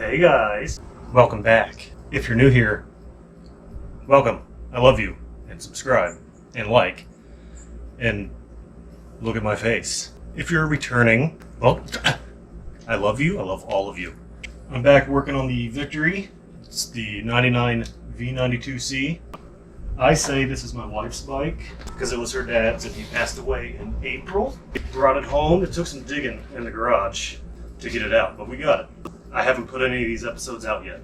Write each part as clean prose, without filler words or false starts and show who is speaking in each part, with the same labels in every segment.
Speaker 1: Hey guys, welcome back. If you're new here, welcome. I love you, and subscribe, and like, and look at my face. If you're returning, well, I love you. I love all of you. I'm back working on the Victory. It's the 99 V92C. I say this is my wife's bike because it was her dad's and he passed away in April. Brought it home. It took some digging in the garage to get it out, but we got it. I haven't put any of these episodes out yet,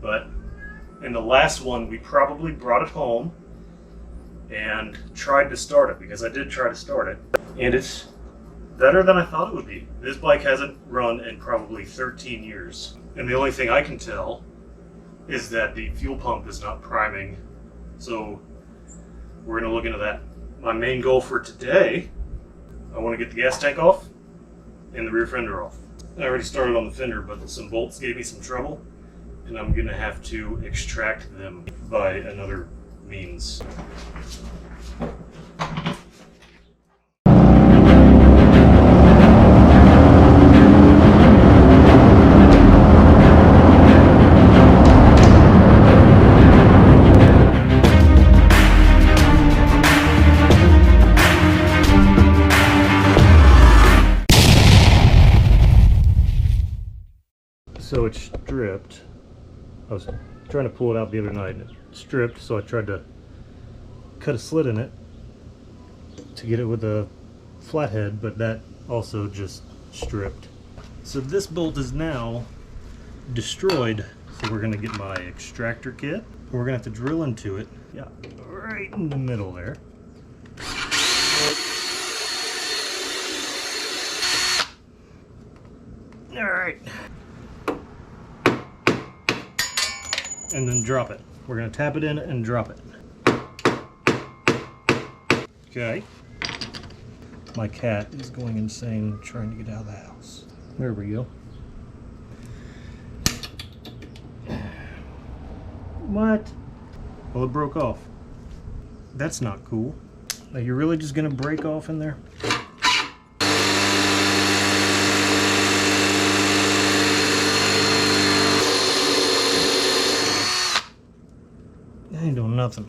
Speaker 1: but in the last one we probably brought it home and tried to start it, because I did try to start it, and it's better than I thought it would be. This bike hasn't run in probably 13 years, and the only thing I can tell is that the fuel pump is not priming, so we're going to look into that. My main goal for today, I want to get the gas tank off and the rear fender off. I already started on the fender, but some bolts gave me some trouble, and I'm going to have to extract them by another means. So it's stripped. I was trying to pull it out the other night and it stripped, so I tried to cut a slit in it to get it with a flathead, but that also just stripped. So this bolt is now destroyed, so we're going to get my extractor kit. We're going to have to drill into it. Yeah, right in the middle there. Alright. And then drop it. We're going to tap it in and drop it. Okay. My cat is going insane trying to get out of the house. There we go. What? Well, it broke off. That's not cool. Are you really just going to break off in there? I ain't doing nothing.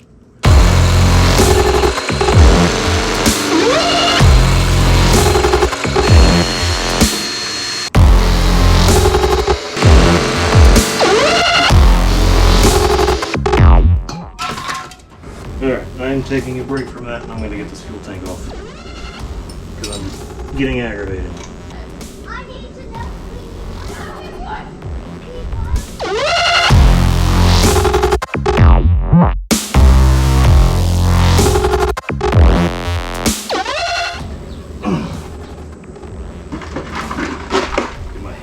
Speaker 1: Alright, I'm taking a break from that and I'm going to get this fuel tank off, because I'm getting aggravated.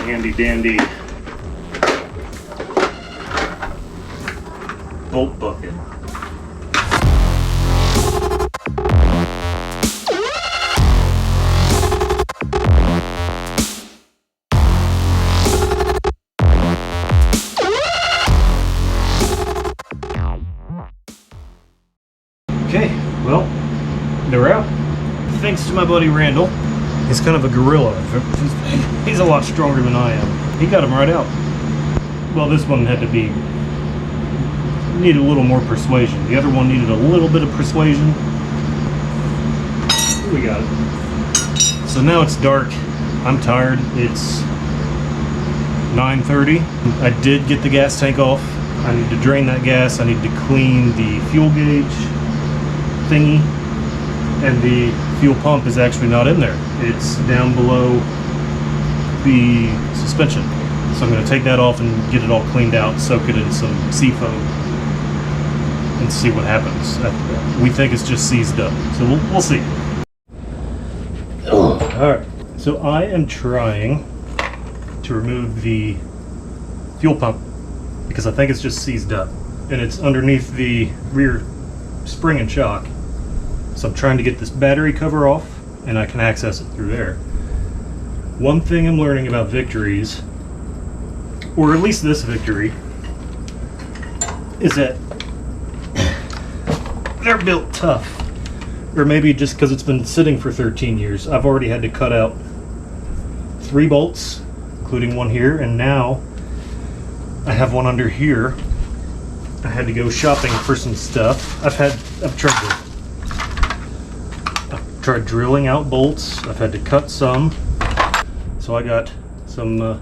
Speaker 1: Handy dandy bolt bucket. Okay, well, they're out. Thanks to my buddy Randall. He's kind of a gorilla. He's a lot stronger than I am. He got him right out. Well, this one had to be... needed a little more persuasion. The other one needed a little bit of persuasion. We got it. So now it's dark. I'm tired. It's 9:30. I did get the gas tank off. I need to drain that gas. I need to clean the fuel gauge thingy. And the fuel pump is actually not in there. It's down below the suspension. So I'm going to take that off and get it all cleaned out, soak it in some sea foam, and see what happens. We think it's just seized up, so we'll see. Alright, so I am trying to remove the fuel pump because I think it's just seized up, and it's underneath the rear spring and shock. So I'm trying to get this battery cover off, and I can access it through there. One thing I'm learning about Victories, or at least this Victory, is that they're built tough. Or maybe just because it's been sitting for 13 years. I've already had to cut out 3 bolts, including one here, and now I have one under here. I had to go shopping for some stuff. I've tried drilling out bolts. I've had to cut some. So I got some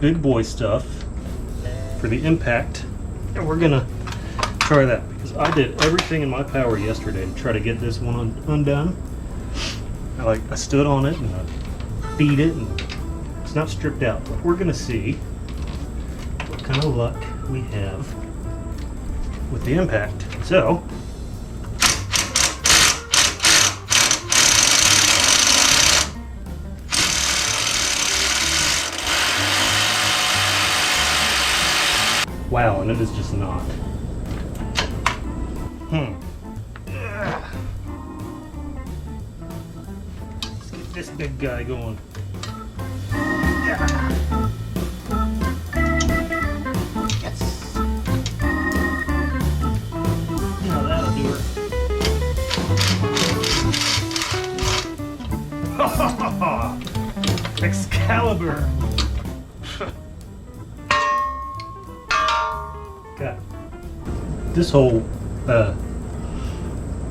Speaker 1: big boy stuff for the impact, and we're gonna try that because I did everything in my power yesterday to try to get this one undone. I stood on it and I beat it, and it's not stripped out, but we're gonna see what kind of luck we have with the impact. So wow, and it is just not. Let's get this big guy going. Yes. Now that'll do her. Excalibur. Okay. This whole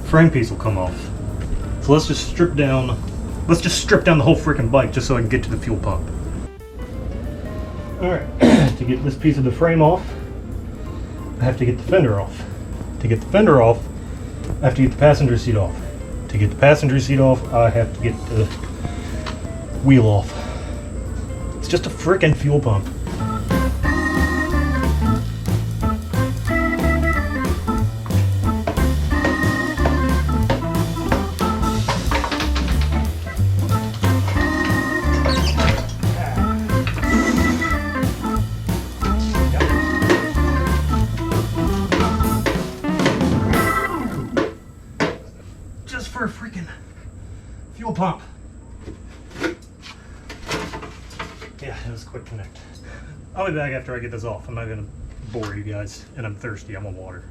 Speaker 1: frame piece will come off. So let's just strip down the whole freaking bike just so I can get to the fuel pump. Alright, to get this piece of the frame off, I have to get the fender off. To get the fender off, I have to get the passenger seat off. To get the passenger seat off, I have to get the wheel off. It's just a freaking fuel pump. For a freaking fuel pump. Yeah, it was a quick connect. I'll be back after I get this off. I'm not gonna bore you guys, and I'm thirsty. I'm on water.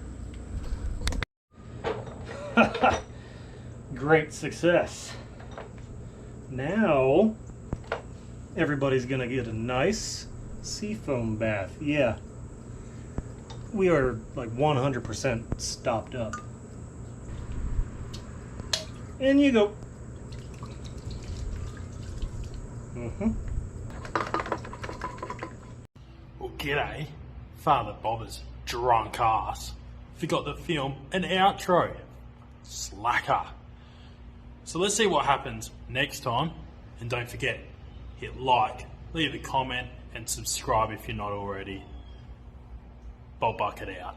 Speaker 1: Great success. Now everybody's gonna get a nice seafoam bath. Yeah, we are like 100% stopped up. In you go.
Speaker 2: Well, g'day. Father Bobber's drunk ass forgot to film an outro. Slacker. So let's see what happens next time. And don't forget, hit like, leave a comment, and subscribe if you're not already. Bob Bucket out.